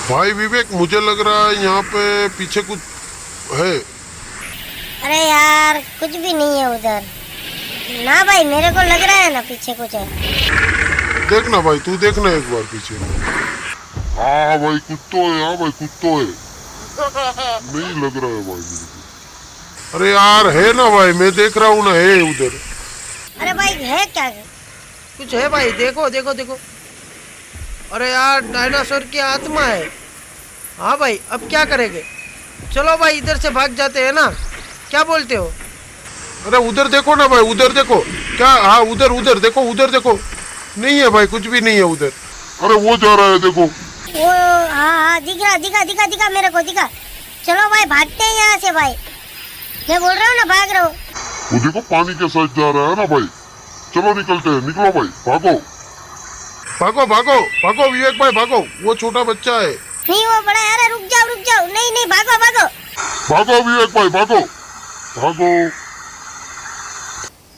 भाई विवेक, मुझे लग रहा है यहाँ पे पीछे कुछ है। अरे यार कुछ भी नहीं है उधर। ना भाई मेरे को लग रहा है ना पीछे कुछ है। देखना भाई, तू देखना एक बार पीछे। हाँ भाई कुछ तो है, हाँ भाई कुछ तो है। नहीं लग रहा है भाई मेरे को। अरे यार है ना भाई, मैं देख रहा हूँ ना, है उधर। अरे भाई है क्या? कुछ है भाई, देखो देखो देखो। अरे यार डायनासोर की आत्मा है। हाँ भाई अब क्या करेंगे? चलो भाई इधर से भाग जाते हैं ना, क्या बोलते हो? अरे उधर देखो ना भाई, उधर देखो। क्या? हाँ उधर उधर देखो, उधर देखो। नहीं है भाई, कुछ भी नहीं है उधर। अरे वो जा रहा है, देखो। वो हाँ दिखा दिखा दिखा दिखा मेरे को दिखा। चलो भाई भागते हैं यहाँ से भाई। मैं बोल रहा हूँ ना भाग रहा हूँ। वो देखो पानी के साथ जा रहा है ना भाई। चलो निकलते हैं, निकलो भाई, भागो भागो भागो भागो विवेक भाई भागो, वो छोटा बच्चा है। नहीं वो बड़ा है। अरे रुक जाओ नहीं नहीं भागो भागो। भागो विवेक भाई भागो भागो।